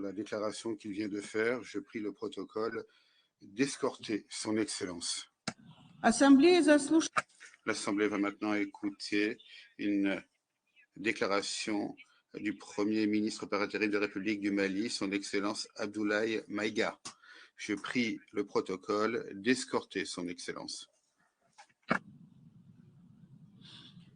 la déclaration qu'il vient de faire, je prie le protocole d'escorter son Excellence. L'Assemblée va maintenant écouter une déclaration du Premier ministre par intérim de la République du Mali, son Excellence Abdoulaye Maïga. Je prie le protocole d'escorter son Excellence.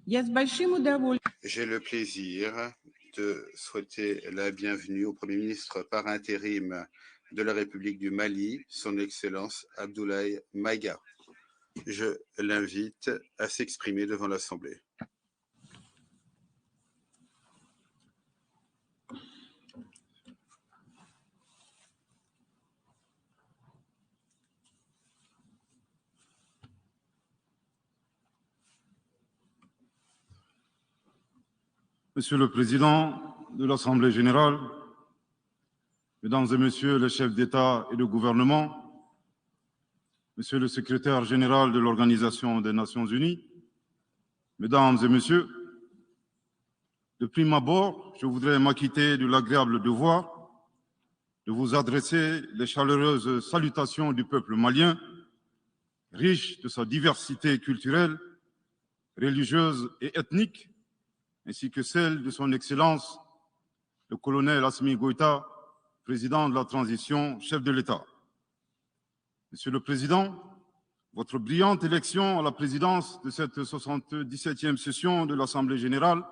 J'ai le plaisir de souhaiter la bienvenue au Premier ministre par intérim de la République du Mali, son Excellence Abdoulaye Maïga. Je l'invite à s'exprimer devant l'Assemblée. Monsieur le Président de l'Assemblée générale, Mesdames et Messieurs les chefs d'État et de gouvernement, Monsieur le Secrétaire général de l'Organisation des Nations unies, Mesdames et Messieurs, de prime abord, je voudrais m'acquitter de l'agréable devoir de vous adresser les chaleureuses salutations du peuple malien, riche de sa diversité culturelle, religieuse et ethnique, ainsi que celle de son Excellence, le colonel Assimi Goïta, président de la transition, chef de l'État. Monsieur le Président, votre brillante élection à la présidence de cette 77e session de l'Assemblée générale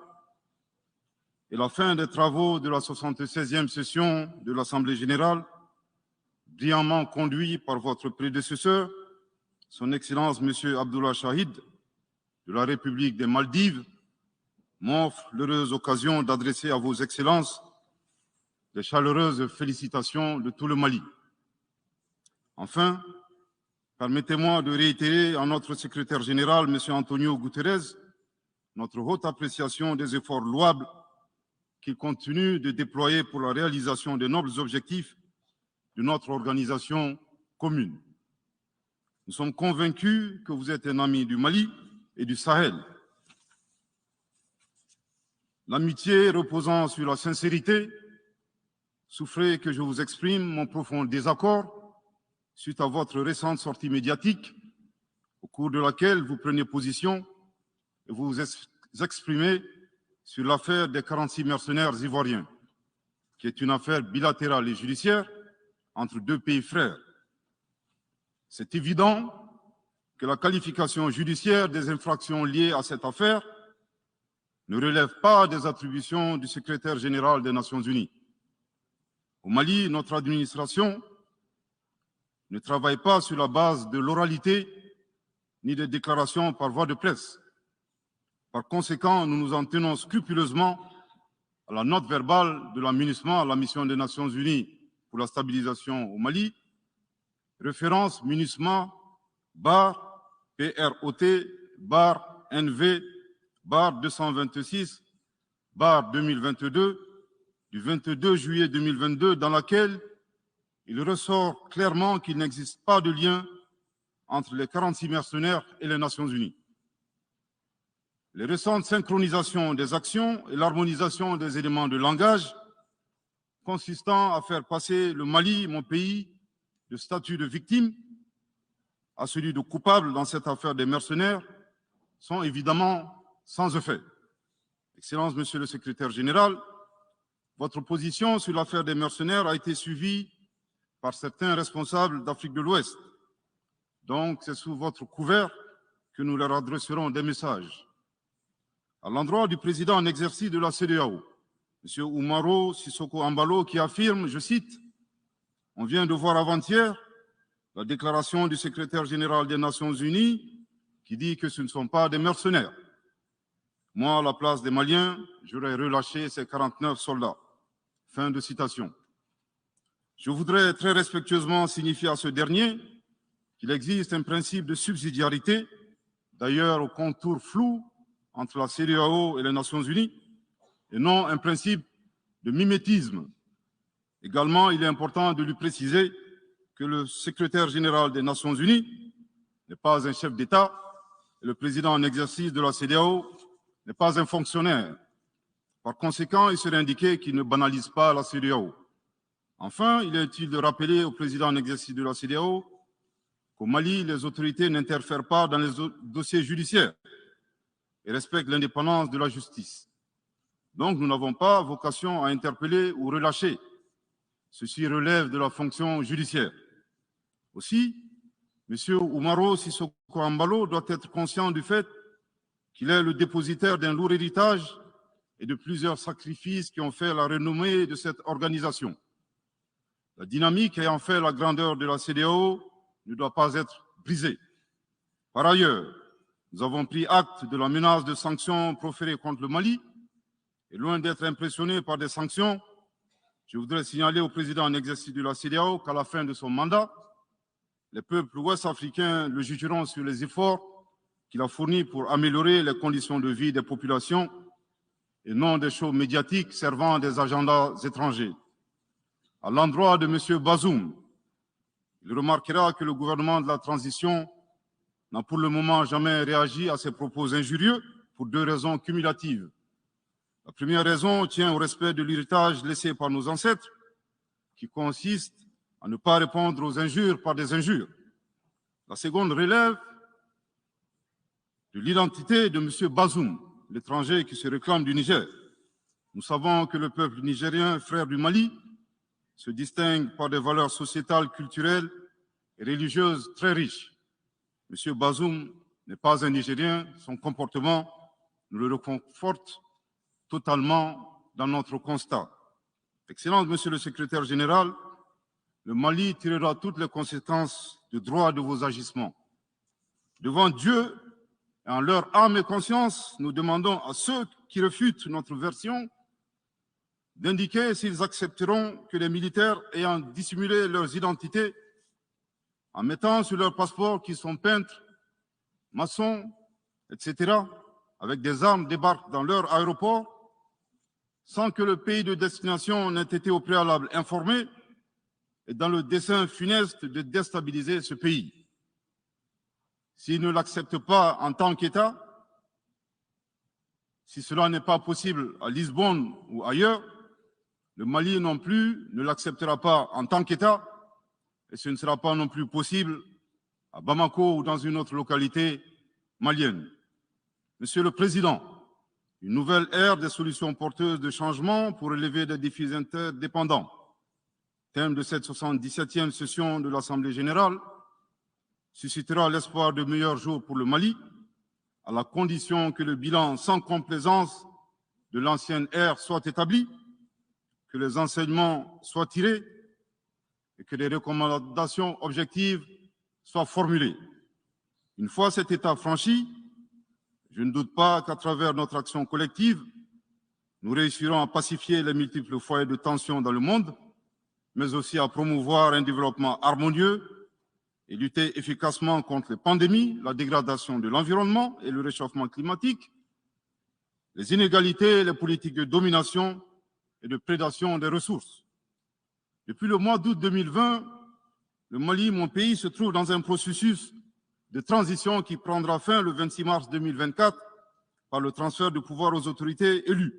et la fin des travaux de la 76e session de l'Assemblée générale, brillamment conduit par votre prédécesseur, son Excellence M. Abdullah Shahid, de la République des Maldives, m'offre l'heureuse occasion d'adresser à vos excellences les chaleureuses félicitations de tout le Mali. Enfin, permettez-moi de réitérer à notre secrétaire général, M. Antonio Guterres, notre haute appréciation des efforts louables qu'il continue de déployer pour la réalisation des nobles objectifs de notre organisation commune. Nous sommes convaincus que vous êtes un ami du Mali et du Sahel. L'amitié reposant sur la sincérité, souffrez que je vous exprime mon profond désaccord suite à votre récente sortie médiatique, au cours de laquelle vous prenez position et vous vous exprimez sur l'affaire des 46 mercenaires ivoiriens, qui est une affaire bilatérale et judiciaire entre deux pays frères. C'est évident que la qualification judiciaire des infractions liées à cette affaire ne relève pas des attributions du secrétaire général des Nations unies. Au Mali, notre administration ne travaille pas sur la base de l'oralité ni des déclarations par voie de presse. Par conséquent, nous nous en tenons scrupuleusement à la note verbale de la MINUSMA, la mission des Nations unies pour la stabilisation au Mali, référence MINUSMA bar PROT bar NV bar 226 bar 2022 du 22 juillet 2022, dans laquelle il ressort clairement qu'il n'existe pas de lien entre les 46 mercenaires et les Nations unies. Les récentes synchronisations des actions et l'harmonisation des éléments de langage consistant à faire passer le Mali, mon pays, de statut de victime à celui de coupable dans cette affaire des mercenaires sont évidemment sans effet. Excellence, Monsieur le Secrétaire général, votre position sur l'affaire des mercenaires a été suivie par certains responsables d'Afrique de l'Ouest. Donc, c'est sous votre couvert que nous leur adresserons des messages. À l'endroit du président en exercice de la CEDEAO, M. Oumaro Sissoko Ambalo, qui affirme, je cite, « On vient de voir avant-hier la déclaration du secrétaire général des Nations unies qui dit que ce ne sont pas des mercenaires. Moi, à la place des Maliens, j'aurais relâché ces 49 soldats. » Fin de citation. Je voudrais très respectueusement signifier à ce dernier qu'il existe un principe de subsidiarité, d'ailleurs au contour flou entre la CEDEAO et les Nations unies, et non un principe de mimétisme. Également, il est important de lui préciser que le secrétaire général des Nations unies n'est pas un chef d'État et le président en exercice de la CEDEAO n'est pas un fonctionnaire. Par conséquent, il serait indiqué qu'il ne banalise pas la CEDEAO. Enfin, il est utile de rappeler au président en exercice de la CEDEAO qu'au Mali, les autorités n'interfèrent pas dans les dossiers judiciaires et respectent l'indépendance de la justice. Donc, nous n'avons pas vocation à interpeller ou relâcher. Ceci relève de la fonction judiciaire. Aussi, M. Oumaro Sissoko Ambalo doit être conscient du fait qu'il est le dépositaire d'un lourd héritage et de plusieurs sacrifices qui ont fait la renommée de cette organisation. La dynamique ayant fait la grandeur de la CEDEAO ne doit pas être brisée. Par ailleurs, nous avons pris acte de la menace de sanctions proférées contre le Mali et loin d'être impressionnés par des sanctions, je voudrais signaler au président en exercice de la CEDEAO qu'à la fin de son mandat, les peuples ouest-africains le jugeront sur les efforts qu'il a fournis pour améliorer les conditions de vie des populations et non des shows médiatiques servant des agendas étrangers. À l'endroit de M. Bazoum, il remarquera que le gouvernement de la transition n'a pour le moment jamais réagi à ces propos injurieux pour deux raisons cumulatives. La première raison tient au respect de l'héritage laissé par nos ancêtres, qui consiste à ne pas répondre aux injures par des injures. La seconde relève de l'identité de M. Bazoum, l'étranger qui se réclame du Niger. Nous savons que le peuple nigérien, frère du Mali, se distingue par des valeurs sociétales, culturelles et religieuses très riches. M. Bazoum n'est pas un Nigérien, son comportement nous le reconforte totalement dans notre constat. Excellence, Monsieur le Secrétaire général, le Mali tirera toutes les conséquences de droit de vos agissements. Devant Dieu et en leur âme et conscience, nous demandons à ceux qui refutent notre version d'indiquer s'ils accepteront que les militaires ayant dissimulé leurs identités en mettant sur leur passeport qu'ils sont peintres, maçons, etc., avec des armes débarquent dans leur aéroport sans que le pays de destination n'ait été au préalable informé et dans le dessein funeste de déstabiliser ce pays. S'ils ne l'acceptent pas en tant qu'État, si cela n'est pas possible à Lisbonne ou ailleurs, le Mali non plus ne l'acceptera pas en tant qu'État et ce ne sera pas non plus possible à Bamako ou dans une autre localité malienne. Monsieur le Président, une nouvelle ère des solutions porteuses de changement pour relever des défis interdépendants. Thème de cette 77e session de l'Assemblée générale, suscitera l'espoir de meilleurs jours pour le Mali, à la condition que le bilan sans complaisance de l'ancienne ère soit établi, que les enseignements soient tirés et que les recommandations objectives soient formulées. Une fois cet état franchi, je ne doute pas qu'à travers notre action collective, nous réussirons à pacifier les multiples foyers de tension dans le monde, mais aussi à promouvoir un développement harmonieux et lutter efficacement contre les pandémies, la dégradation de l'environnement et le réchauffement climatique, les inégalités, les politiques de domination et de prédation des ressources. Depuis le mois d'août 2020, le Mali, mon pays, se trouve dans un processus de transition qui prendra fin le 26 mars 2024 par le transfert de pouvoir aux autorités élues.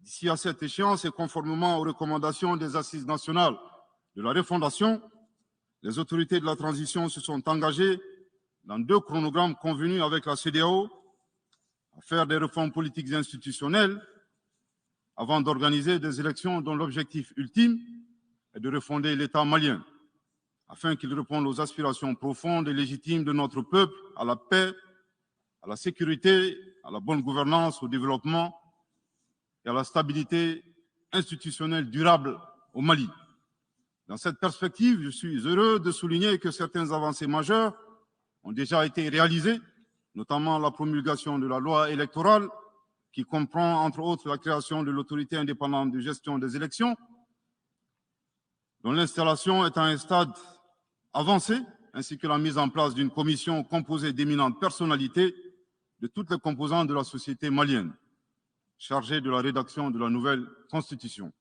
D'ici à cette échéance et conformément aux recommandations des assises nationales de la refondation, les autorités de la transition se sont engagées dans 2 chronogrammes convenus avec la CEDEAO à faire des réformes politiques et institutionnelles avant d'organiser des élections dont l'objectif ultime est de refonder l'État malien, afin qu'il réponde aux aspirations profondes et légitimes de notre peuple à la paix, à la sécurité, à la bonne gouvernance, au développement et à la stabilité institutionnelle durable au Mali. Dans cette perspective, je suis heureux de souligner que certaines avancées majeures ont déjà été réalisées, notamment la promulgation de la loi électorale, qui comprend entre autres la création de l'autorité indépendante de gestion des élections, dont l'installation est à un stade avancé, ainsi que la mise en place d'une commission composée d'éminentes personnalités de toutes les composantes de la société malienne, chargée de la rédaction de la nouvelle constitution.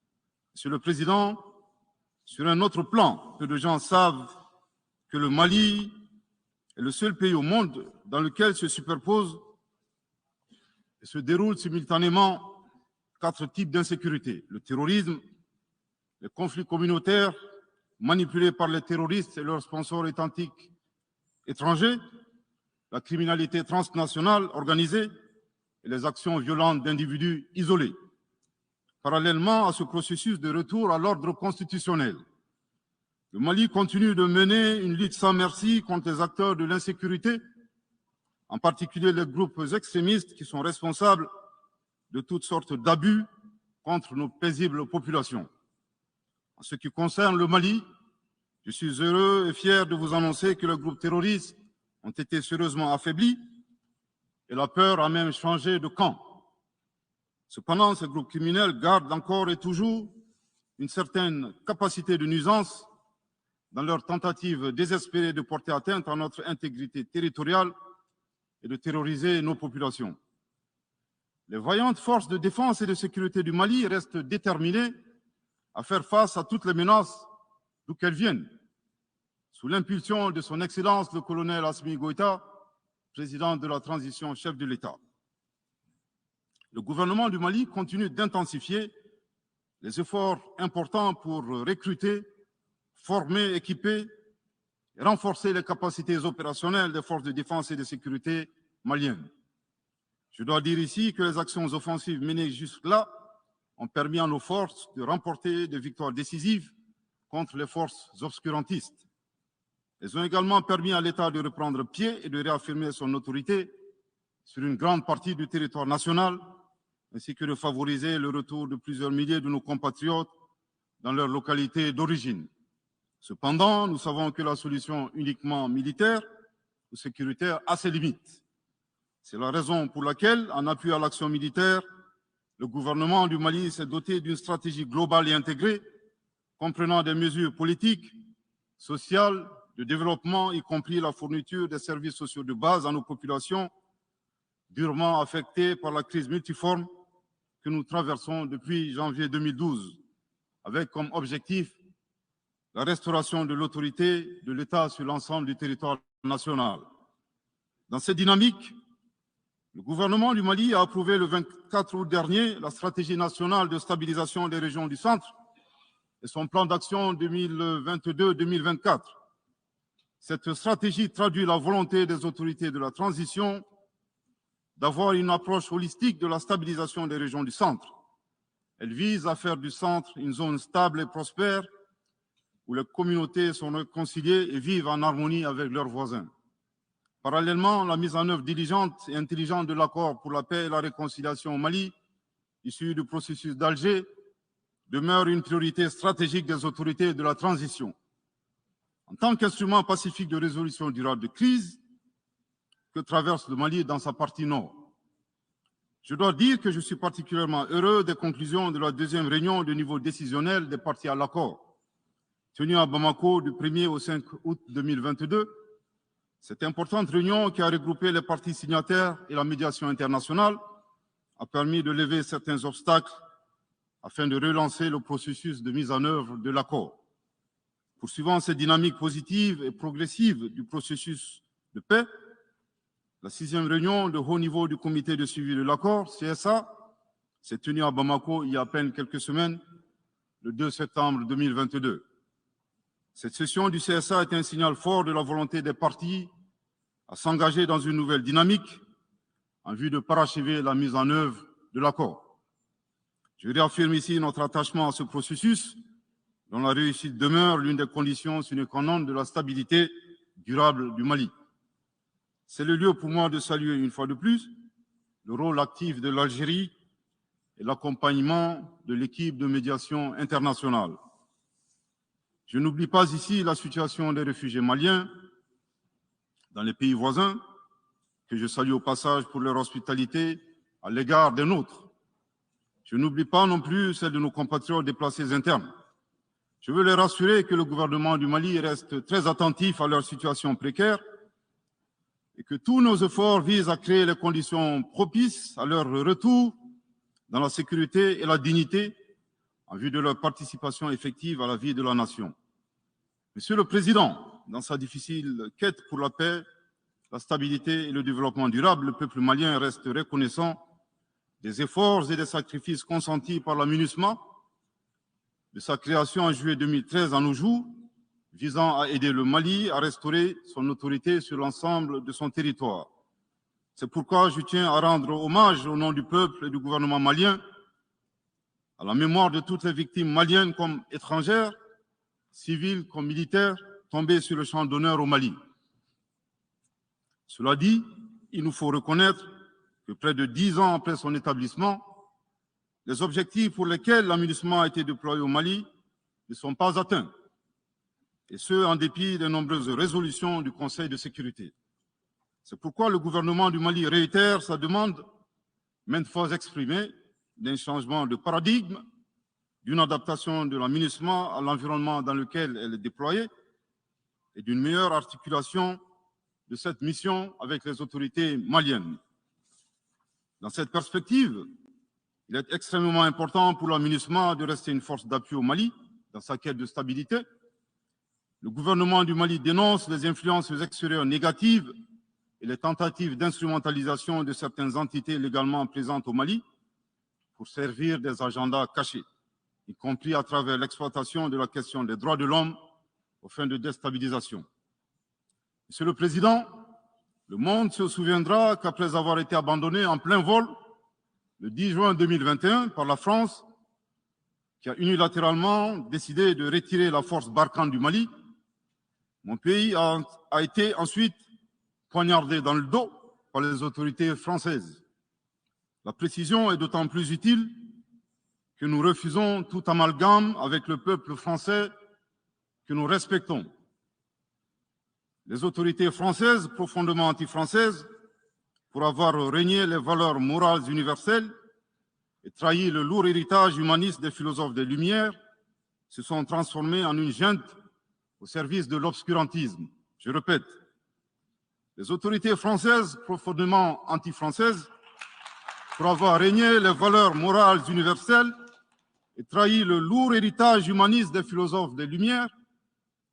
Monsieur le Président, sur un autre plan, peu de gens savent que le Mali est le seul pays au monde dans lequel se superposent et se déroulent simultanément 4 types d'insécurité: le terrorisme, les conflits communautaires manipulés par les terroristes et leurs sponsors authentiques étrangers, la criminalité transnationale organisée et les actions violentes d'individus isolés. Parallèlement à ce processus de retour à l'ordre constitutionnel, le Mali continue de mener une lutte sans merci contre les acteurs de l'insécurité, en particulier les groupes extrémistes qui sont responsables de toutes sortes d'abus contre nos paisibles populations. En ce qui concerne le Mali, je suis heureux et fier de vous annoncer que les groupes terroristes ont été sérieusement affaiblis et la peur a même changé de camp. Cependant, ces groupes criminels gardent encore et toujours une certaine capacité de nuisance dans leur tentative désespérée de porter atteinte à notre intégrité territoriale et de terroriser nos populations. Les vaillantes forces de défense et de sécurité du Mali restent déterminées à faire face à toutes les menaces d'où qu'elles viennent, sous l'impulsion de son Excellence le colonel Assimi Goïta, président de la transition, chef de l'État. Le gouvernement du Mali continue d'intensifier les efforts importants pour recruter, former, équiper et renforcer les capacités opérationnelles des forces de défense et de sécurité maliennes. Je dois dire ici que les actions offensives menées jusque-là ont permis à nos forces de remporter des victoires décisives contre les forces obscurantistes. Elles ont également permis à l'État de reprendre pied et de réaffirmer son autorité sur une grande partie du territoire national, ainsi que de favoriser le retour de plusieurs milliers de nos compatriotes dans leur localité d'origine. Cependant, nous savons que la solution uniquement militaire ou sécuritaire a ses limites. C'est la raison pour laquelle, en appui à l'action militaire, le gouvernement du Mali s'est doté d'une stratégie globale et intégrée, comprenant des mesures politiques, sociales, de développement, y compris la fourniture des services sociaux de base à nos populations durement affectées par la crise multiforme que nous traversons depuis janvier 2012, avec comme objectif la restauration de l'autorité de l'État sur l'ensemble du territoire national. Dans cette dynamique, le gouvernement du Mali a approuvé le 24 août dernier la stratégie nationale de stabilisation des régions du centre et son plan d'action 2022-2024. Cette stratégie traduit la volonté des autorités de la transition d'avoir une approche holistique de la stabilisation des régions du centre. Elle vise à faire du centre une zone stable et prospère où les communautés sont réconciliées et vivent en harmonie avec leurs voisins. Parallèlement, la mise en œuvre diligente et intelligente de l'accord pour la paix et la réconciliation au Mali, issu du processus d'Alger, demeure une priorité stratégique des autorités de la transition. En tant qu'instrument pacifique de résolution durable de crise que traverse le Mali dans sa partie nord. Je dois dire que je suis particulièrement heureux des conclusions de la deuxième réunion de niveau décisionnel des parties à l'accord, tenue à Bamako du 1er au 5 août 2022. Cette importante réunion qui a regroupé les parties signataires et la médiation internationale a permis de lever certains obstacles afin de relancer le processus de mise en œuvre de l'accord. Poursuivant cette dynamique positive et progressive du processus de paix, la 6e réunion de haut niveau du comité de suivi de l'accord, CSA, s'est tenue à Bamako il y a à peine quelques semaines, le 2 septembre 2022. Cette session du CSA est un signal fort de la volonté des parties à s'engager dans une nouvelle dynamique en vue de parachever la mise en œuvre de l'accord. Je réaffirme ici notre attachement à ce processus, dont la réussite demeure l'une des conditions sine qua non de la stabilité durable du Mali. C'est le lieu pour moi de saluer une fois de plus le rôle actif de l'Algérie et l'accompagnement de l'équipe de médiation internationale. Je n'oublie pas ici la situation des réfugiés maliens dans les pays voisins, que je salue au passage pour leur hospitalité à l'égard des nôtres. Je n'oublie pas non plus celle de nos compatriotes déplacés internes. Je veux les rassurer que le gouvernement du Mali reste très attentif à leur situation précaire et que tous nos efforts visent à créer les conditions propices à leur retour dans la sécurité et la dignité en vue de leur participation effective à la vie de la nation. Monsieur le Président, dans sa difficile quête pour la paix, la stabilité et le développement durable, le peuple malien reste reconnaissant des efforts et des sacrifices consentis par la MINUSMA de sa création en juillet 2013 à nos jours, visant à aider le Mali à restaurer son autorité sur l'ensemble de son territoire. C'est pourquoi je tiens à rendre hommage au nom du peuple et du gouvernement malien à la mémoire de toutes les victimes maliennes comme étrangères, civiles comme militaires, tombées sur le champ d'honneur au Mali. Cela dit, il nous faut reconnaître que près de 10 ans après son établissement, les objectifs pour lesquels l'aménagement a été déployé au Mali ne sont pas atteints, et ce, en dépit des nombreuses résolutions du Conseil de sécurité. C'est pourquoi le gouvernement du Mali réitère sa demande, maintes fois exprimée, d'un changement de paradigme, d'une adaptation de l'aménagement à l'environnement dans lequel elle est déployée et d'une meilleure articulation de cette mission avec les autorités maliennes. Dans cette perspective, il est extrêmement important pour l'aménagement de rester une force d'appui au Mali dans sa quête de stabilité. Le gouvernement du Mali dénonce les influences extérieures négatives et les tentatives d'instrumentalisation de certaines entités légalement présentes au Mali pour servir des agendas cachés, y compris à travers l'exploitation de la question des droits de l'homme aux fins de déstabilisation. Monsieur le Président, le monde se souviendra qu'après avoir été abandonné en plein vol le 10 juin 2021 par la France, qui a unilatéralement décidé de retirer la force Barkhane du Mali, mon pays a été ensuite poignardé dans le dos par les autorités françaises. La précision est d'autant plus utile que nous refusons tout amalgame avec le peuple français que nous respectons. Les autorités françaises, profondément anti-françaises, pour avoir régné les valeurs morales universelles et trahi le lourd héritage humaniste des philosophes des Lumières, se sont transformées en une junte au service de l'obscurantisme. Je répète, les autorités françaises, profondément anti-françaises, pour avoir régné les valeurs morales universelles et trahi le lourd héritage humaniste des philosophes des Lumières,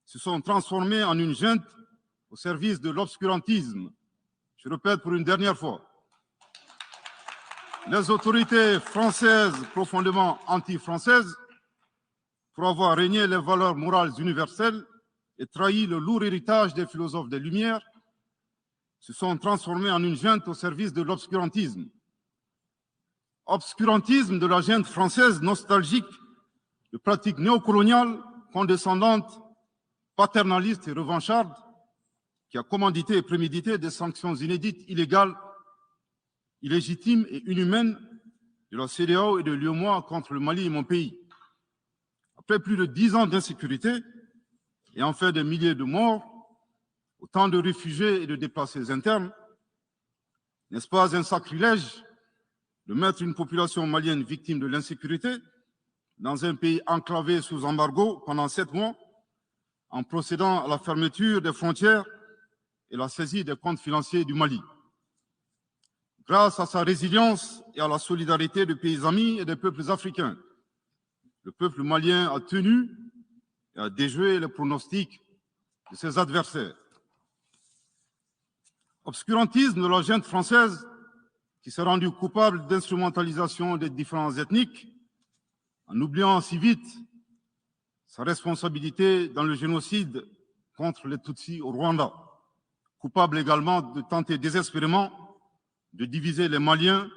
se sont transformés en une junte au service de l'obscurantisme. Je répète pour une dernière fois. Les autorités françaises, profondément anti-françaises, pour avoir régné les valeurs morales universelles et trahi le lourd héritage des philosophes des Lumières, se sont transformés en une junte au service de l'obscurantisme. Obscurantisme de la junte française nostalgique de pratiques néocoloniales, condescendantes, paternalistes et revanchardes, qui a commandité et prémédité des sanctions inédites, illégales, illégitimes et inhumaines de la CEDEAO et de l'UEMOA contre le Mali et mon pays. Après plus de 10 ans d'insécurité et en fait des milliers de morts, autant de réfugiés et de déplacés internes, n'est-ce pas un sacrilège de mettre une population malienne victime de l'insécurité dans un pays enclavé sous embargo pendant 7 mois, en procédant à la fermeture des frontières et la saisie des comptes financiers du Mali. Grâce à sa résilience et à la solidarité de pays amis et des peuples africains, le peuple malien a tenu et a déjoué les pronostics de ses adversaires. Obscurantisme de la junte française qui s'est rendue coupable d'instrumentalisation des différences ethniques, en oubliant si vite sa responsabilité dans le génocide contre les Tutsis au Rwanda, coupable également de tenter désespérément de diviser les Maliens,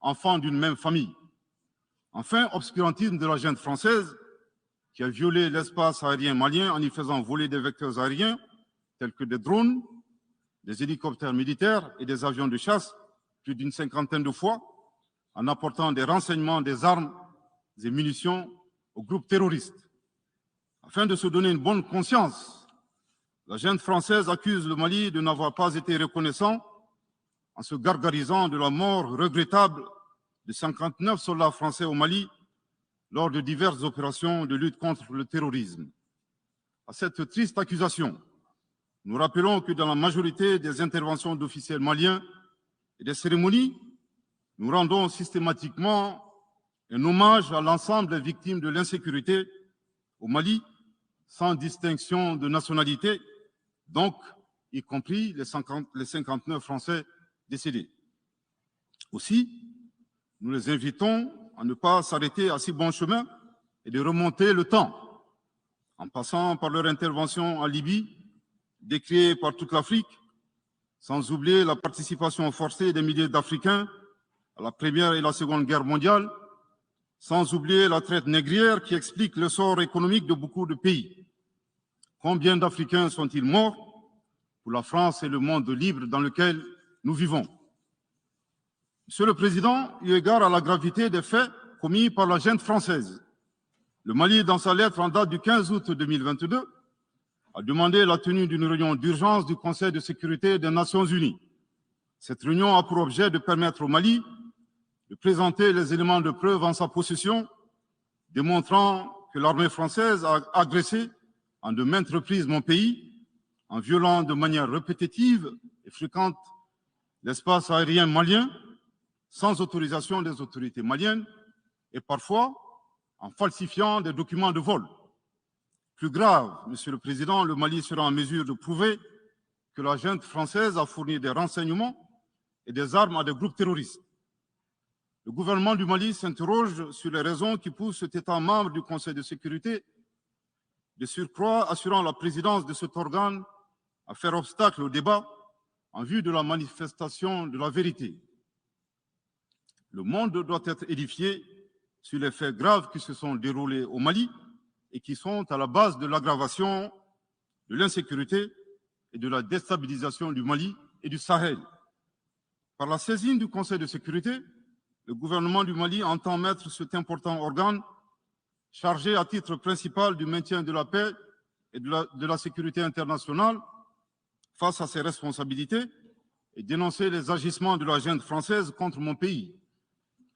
enfants d'une même famille. Enfin, obscurantisme de la junte française qui a violé l'espace aérien malien en y faisant voler des vecteurs aériens tels que des drones, des hélicoptères militaires et des avions de chasse plus d'une 50aine de fois, en apportant des renseignements, des armes et munitions aux groupes terroristes. Afin de se donner une bonne conscience, la junte française accuse le Mali de n'avoir pas été reconnaissant en se gargarisant de la mort regrettable de 59 soldats français au Mali lors de diverses opérations de lutte contre le terrorisme. À cette triste accusation, nous rappelons que dans la majorité des interventions d'officiels maliens et des cérémonies, nous rendons systématiquement un hommage à l'ensemble des victimes de l'insécurité au Mali, sans distinction de nationalité, donc y compris les 59 Français décédés. Aussi, nous les invitons à ne pas s'arrêter à si bon chemin et de remonter le temps, en passant par leur intervention en Libye, décriée par toute l'Afrique, sans oublier la participation forcée des milliers d'Africains à la Première et la Seconde Guerre mondiale, sans oublier la traite négrière qui explique le sort économique de beaucoup de pays. Combien d'Africains sont-ils morts pour la France et le monde libre dans lequel nous vivons? Monsieur le Président, eu égard à la gravité des faits commis par la junte française, le Mali, dans sa lettre en date du 15 août 2022, a demandé la tenue d'une réunion d'urgence du Conseil de sécurité des Nations Unies. Cette réunion a pour objet de permettre au Mali de présenter les éléments de preuve en sa possession, démontrant que l'armée française a agressé en de maintes reprises mon pays, en violant de manière répétitive et fréquente l'espace aérien malien, sans autorisation des autorités maliennes, et parfois en falsifiant des documents de vol. Plus grave, Monsieur le Président, le Mali sera en mesure de prouver que la junte française a fourni des renseignements et des armes à des groupes terroristes. Le gouvernement du Mali s'interroge sur les raisons qui poussent cet État membre du Conseil de sécurité, de surcroît assurant la présidence de cet organe, à faire obstacle au débat en vue de la manifestation de la vérité. Le monde doit être édifié sur les faits graves qui se sont déroulés au Mali et qui sont à la base de l'aggravation de l'insécurité et de la déstabilisation du Mali et du Sahel. Par la saisine du Conseil de sécurité, le gouvernement du Mali entend mettre cet important organe chargé à titre principal du maintien de la paix et de la sécurité internationale face à ses responsabilités et dénoncer les agissements de la junte française contre mon pays.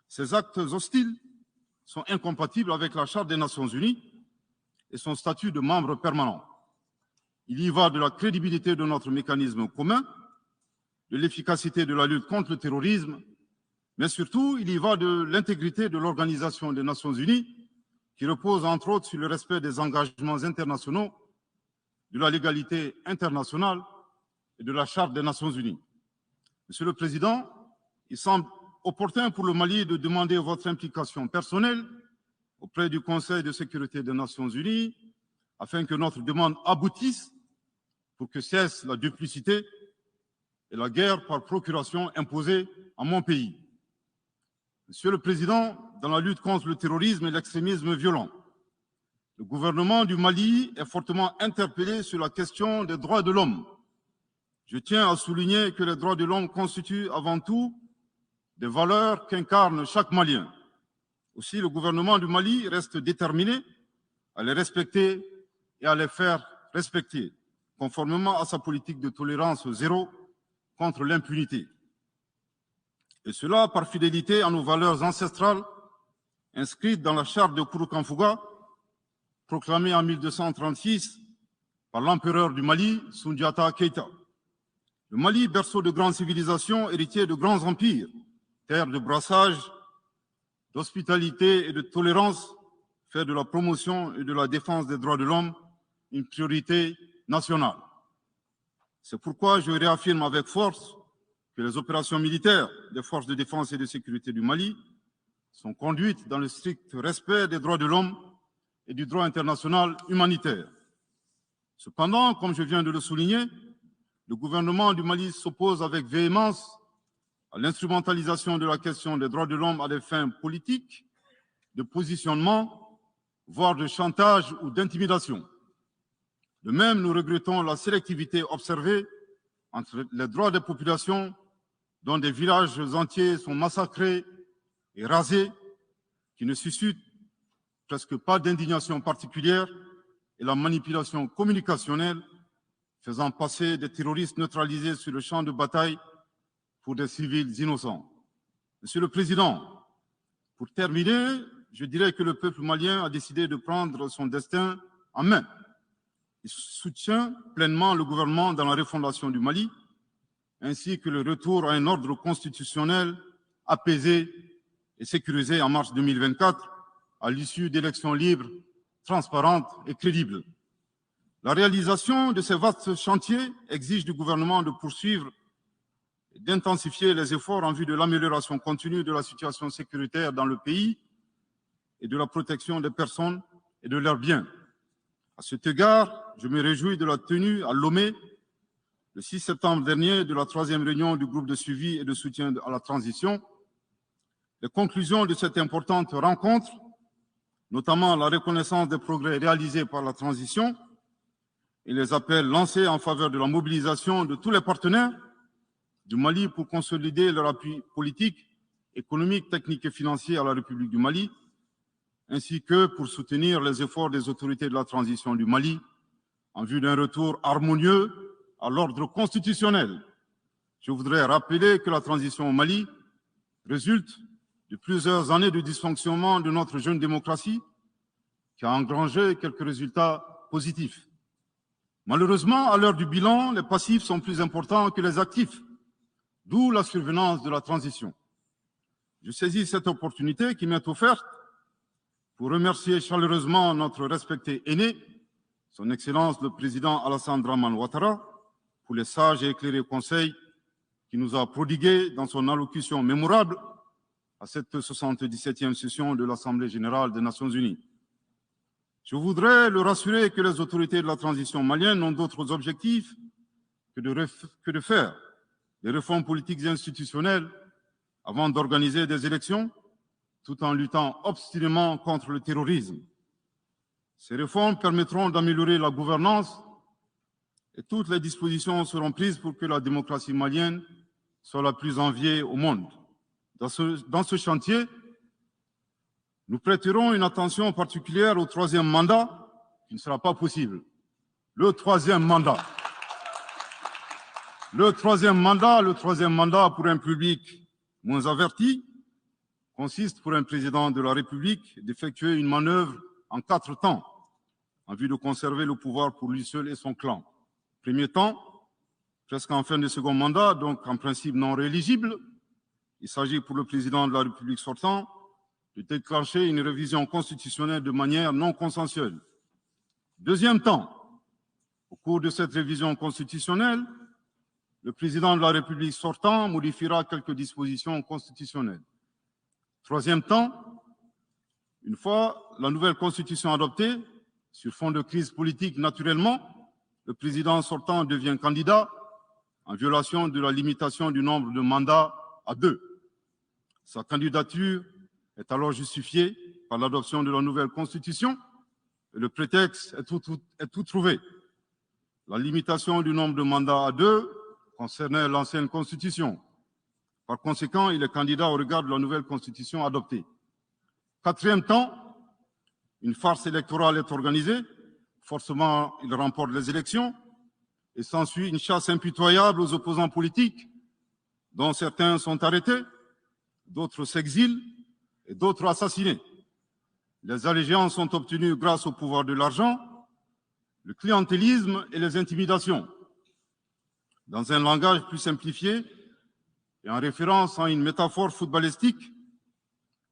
Ces actes hostiles sont incompatibles avec la Charte des Nations Unies et son statut de membre permanent. Il y va de la crédibilité de notre mécanisme commun, de l'efficacité de la lutte contre le terrorisme, mais surtout, il y va de l'intégrité de l'Organisation des Nations Unies, qui repose entre autres sur le respect des engagements internationaux, de la légalité internationale et de la Charte des Nations Unies. Monsieur le Président, il semble opportun pour le Mali de demander votre implication personnelle auprès du Conseil de sécurité des Nations Unies afin que notre demande aboutisse pour que cesse la duplicité et la guerre par procuration imposée à mon pays. Monsieur le Président, dans la lutte contre le terrorisme et l'extrémisme violent, le gouvernement du Mali est fortement interpellé sur la question des droits de l'homme. Je tiens à souligner que les droits de l'homme constituent avant tout des valeurs qu'incarne chaque Malien. Aussi, le gouvernement du Mali reste déterminé à les respecter et à les faire respecter, conformément à sa politique de tolérance zéro contre l'impunité. Et cela par fidélité à nos valeurs ancestrales inscrites dans la charte de Kouroukanfouga, proclamée en 1236 par l'empereur du Mali, Soundiata Keïta. Le Mali, berceau de grandes civilisations, héritier de grands empires, terre de brassage, d'hospitalité et de tolérance, fait de la promotion et de la défense des droits de l'homme une priorité nationale. C'est pourquoi je réaffirme avec force que les opérations militaires des forces de défense et de sécurité du Mali sont conduites dans le strict respect des droits de l'homme et du droit international humanitaire. Cependant, comme je viens de le souligner, le gouvernement du Mali s'oppose avec véhémence à l'instrumentalisation de la question des droits de l'homme à des fins politiques, de positionnement, voire de chantage ou d'intimidation. De même, nous regrettons la sélectivité observée entre les droits des populations dont des villages entiers sont massacrés et rasés, qui ne suscitent presque pas d'indignation particulière, et la manipulation communicationnelle faisant passer des terroristes neutralisés sur le champ de bataille pour des civils innocents. Monsieur le Président, pour terminer, je dirais que le peuple malien a décidé de prendre son destin en main. Il soutient pleinement le gouvernement dans la refondation du Mali, ainsi que le retour à un ordre constitutionnel apaisé et sécurisé en mars 2024, à l'issue d'élections libres, transparentes et crédibles. La réalisation de ces vastes chantiers exige du gouvernement de poursuivre et d'intensifier les efforts en vue de l'amélioration continue de la situation sécuritaire dans le pays et de la protection des personnes et de leurs biens. À cet égard, je me réjouis de la tenue à Lomé, le 6 septembre dernier, de la 3e réunion du groupe de suivi et de soutien à la transition. Les conclusions de cette importante rencontre, notamment la reconnaissance des progrès réalisés par la transition et les appels lancés en faveur de la mobilisation de tous les partenaires du Mali pour consolider leur appui politique, économique, technique et financier à la République du Mali, ainsi que pour soutenir les efforts des autorités de la transition du Mali en vue d'un retour harmonieux à l'ordre constitutionnel. Je voudrais rappeler que la transition au Mali résulte de plusieurs années de dysfonctionnement de notre jeune démocratie qui a engrangé quelques résultats positifs. Malheureusement, à l'heure du bilan, les passifs sont plus importants que les actifs, d'où la survenance de la transition. Je saisis cette opportunité qui m'est offerte pour remercier chaleureusement notre respecté aîné, son Excellence le Président Alassane Dramane Ouattara, pour les sages et éclairés conseils qu'il nous a prodigués dans son allocution mémorable à cette 77e session de l'Assemblée générale des Nations unies. Je voudrais le rassurer que les autorités de la transition malienne n'ont d'autres objectifs que de faire des réformes politiques et institutionnelles avant d'organiser des élections, tout en luttant obstinément contre le terrorisme. Ces réformes permettront d'améliorer la gouvernance et toutes les dispositions seront prises pour que la démocratie malienne soit la plus enviée au monde. Dans ce chantier, nous prêterons une attention particulière au 3e mandat, qui ne sera pas possible. Le troisième mandat pour un public moins averti consiste pour un président de la République d'effectuer une manœuvre en 4 temps, en vue de conserver le pouvoir pour lui seul et son clan. Premier temps, presque en fin de second mandat, donc en principe non rééligible, il s'agit pour le président de la République sortant de déclencher une révision constitutionnelle de manière non consensuelle. Deuxième temps, au cours de cette révision constitutionnelle, le président de la République sortant modifiera quelques dispositions constitutionnelles. Troisième temps, une fois la nouvelle constitution adoptée, sur fond de crise politique naturellement, le président sortant devient candidat en violation de la limitation du nombre de mandats à 2. Sa candidature est alors justifiée par l'adoption de la nouvelle constitution et le prétexte est tout trouvé. La limitation du nombre de mandats à 2 concernait l'ancienne constitution. Par conséquent, il est candidat au regard de la nouvelle constitution adoptée. Quatrième temps, une farce électorale est organisée. Forcément, il remporte les élections et s'ensuit une chasse impitoyable aux opposants politiques, dont certains sont arrêtés, d'autres s'exilent et d'autres assassinés. Les allégeances sont obtenues grâce au pouvoir de l'argent, le clientélisme et les intimidations. Dans un langage plus simplifié et en référence à une métaphore footballistique,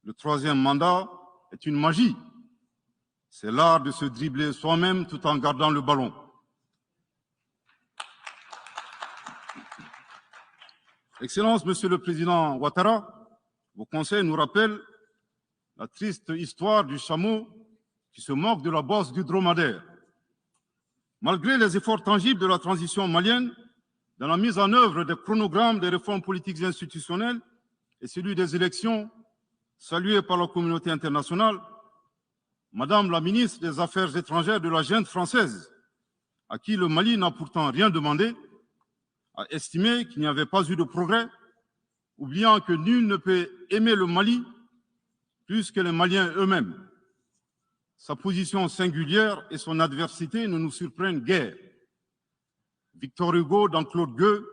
le troisième mandat est une magie. C'est l'art de se dribbler soi-même tout en gardant le ballon. Excellence, Monsieur le Président Ouattara, vos conseils nous rappellent la triste histoire du chameau qui se moque de la bosse du dromadaire. Malgré les efforts tangibles de la transition malienne, dans la mise en œuvre des chronogrammes des réformes politiques et institutionnelles et celui des élections, salués par la communauté internationale, Madame la ministre des Affaires étrangères de la junte française, à qui le Mali n'a pourtant rien demandé, a estimé qu'il n'y avait pas eu de progrès, oubliant que nul ne peut aimer le Mali plus que les Maliens eux-mêmes. Sa position singulière et son adversité ne nous surprennent guère. Victor Hugo, dans Claude Gueux,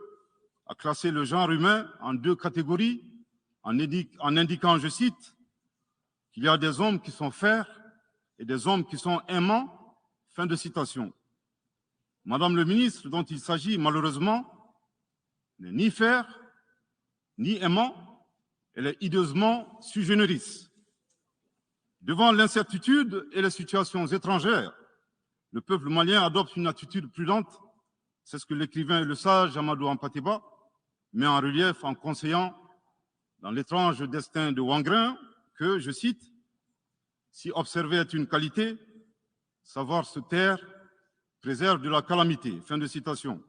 a classé le genre humain en 2 catégories, en indiquant, je cite, qu'il y a des hommes qui sont fers et des hommes qui sont aimants, fin de citation. Madame le ministre, dont il s'agit malheureusement, n'est ni fer, ni aimant, elle est hideusement sui generis. Devant l'incertitude et les situations étrangères, le peuple malien adopte une attitude prudente. C'est ce que l'écrivain et le sage Amadou Hampâté-Bâ met en relief en conseillant dans l'étrange destin de Wangrin que, je cite, Si observer est une qualité, savoir se taire préserve de la calamité. Fin de citation.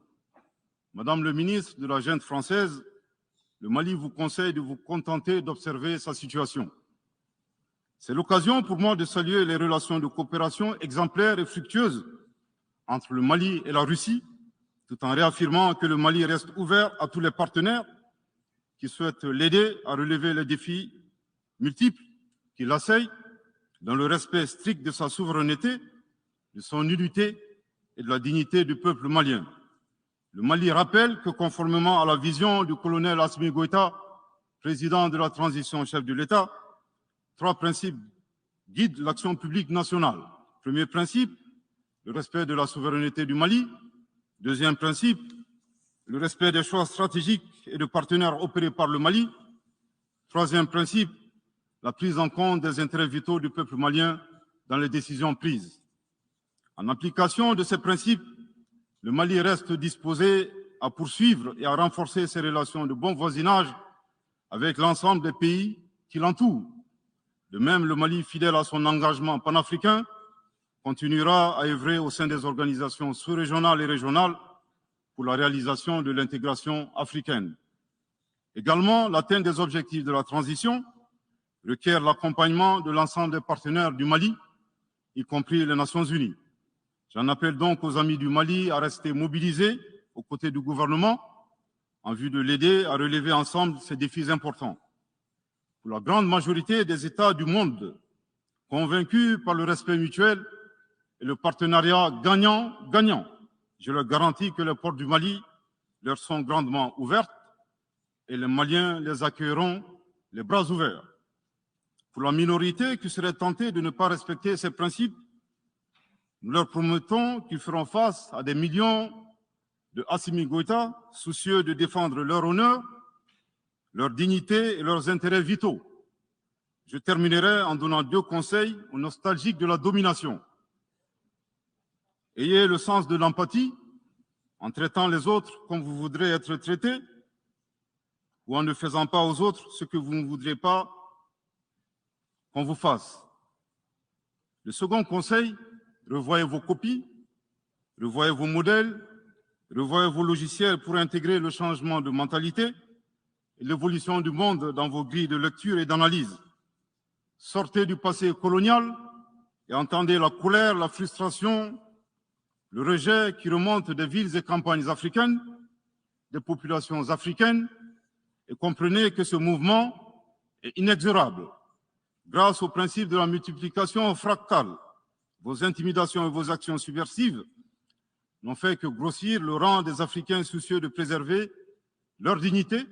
Madame le ministre de la Junte française, le Mali vous conseille de vous contenter d'observer sa situation. C'est l'occasion pour moi de saluer les relations de coopération exemplaires et fructueuses entre le Mali et la Russie, tout en réaffirmant que le Mali reste ouvert à tous les partenaires qui souhaitent l'aider à relever les défis multiples qui l'assaillent, dans le respect strict de sa souveraineté, de son unité et de la dignité du peuple malien. Le Mali rappelle que conformément à la vision du colonel Assimi Goïta, président de la transition chef de l'État, 3 principes guident l'action publique nationale. Premier principe, le respect de la souveraineté du Mali. Deuxième principe, le respect des choix stratégiques et de partenaires opérés par le Mali. Troisième principe, la prise en compte des intérêts vitaux du peuple malien dans les décisions prises. En application de ces principes, le Mali reste disposé à poursuivre et à renforcer ses relations de bon voisinage avec l'ensemble des pays qui l'entourent. De même, le Mali, fidèle à son engagement panafricain, continuera à œuvrer au sein des organisations sous-régionales et régionales pour la réalisation de l'intégration africaine. Également, l'atteinte des objectifs de la transition requiert l'accompagnement de l'ensemble des partenaires du Mali, y compris les Nations Unies. J'en appelle donc aux amis du Mali à rester mobilisés aux côtés du gouvernement en vue de l'aider à relever ensemble ces défis importants. Pour la grande majorité des États du monde, convaincus par le respect mutuel et le partenariat gagnant-gagnant, je leur garantis que les portes du Mali leur sont grandement ouvertes et les Maliens les accueilleront les bras ouverts. Pour la minorité qui serait tentée de ne pas respecter ces principes, nous leur promettons qu'ils feront face à des millions de Assimi Goïta, soucieux de défendre leur honneur, leur dignité et leurs intérêts vitaux. Je terminerai en donnant 2 conseils aux nostalgiques de la domination. Ayez le sens de l'empathie en traitant les autres comme vous voudrez être traités ou en ne faisant pas aux autres ce que vous ne voudrez pas qu'on vous fasse. Le second conseil, revoyez vos copies, revoyez vos modèles, revoyez vos logiciels pour intégrer le changement de mentalité et l'évolution du monde dans vos grilles de lecture et d'analyse. Sortez du passé colonial et entendez la colère, la frustration, le rejet qui remonte des villes et campagnes africaines, des populations africaines, et comprenez que ce mouvement est inexorable. Grâce au principe de la multiplication fractale, vos intimidations et vos actions subversives n'ont fait que grossir le rang des Africains soucieux de préserver leur dignité.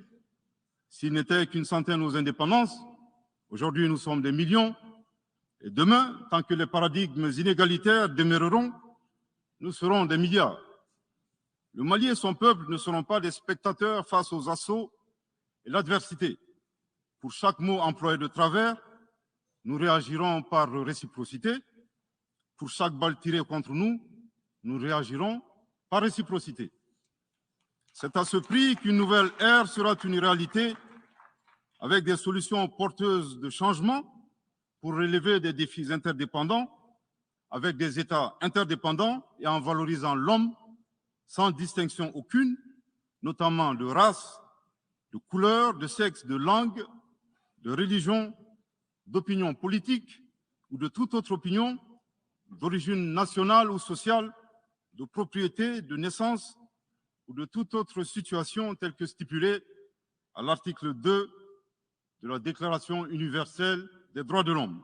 S'il n'était qu'une centaine aux indépendances, aujourd'hui nous sommes des millions, et demain, tant que les paradigmes inégalitaires demeureront, nous serons des milliards. Le Mali et son peuple ne seront pas des spectateurs face aux assauts et l'adversité. Pour chaque mot employé de travers, nous réagirons par réciprocité. Pour chaque balle tirée contre nous, nous réagirons par réciprocité. C'est à ce prix qu'une nouvelle ère sera une réalité avec des solutions porteuses de changement pour relever des défis interdépendants, avec des États interdépendants et en valorisant l'homme sans distinction aucune, notamment de race, de couleur, de sexe, de langue, de religion, d'opinion politique ou de toute autre opinion, d'origine nationale ou sociale, de propriété, de naissance ou de toute autre situation telle que stipulée à l'article 2 de la Déclaration universelle des droits de l'homme.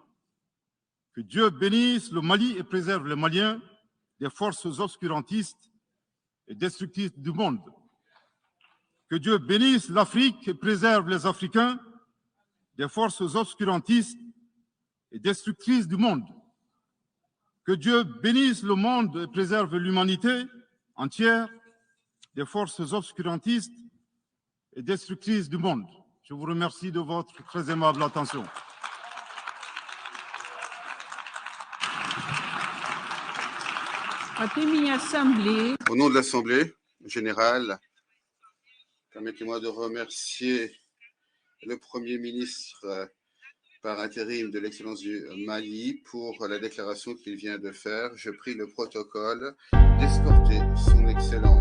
Que Dieu bénisse le Mali et préserve les Maliens des forces obscurantistes et destructrices du monde. Que Dieu bénisse l'Afrique et préserve les Africains des forces obscurantistes et destructrices du monde. Que Dieu bénisse le monde et préserve l'humanité entière des forces obscurantistes et destructrices du monde. Je vous remercie de votre très aimable attention. Au nom de l'Assemblée générale, permettez-moi de remercier le Premier ministre par intérim de l'Excellence du Mali pour la déclaration qu'il vient de faire. Je prie le protocole d'escorter son Excellence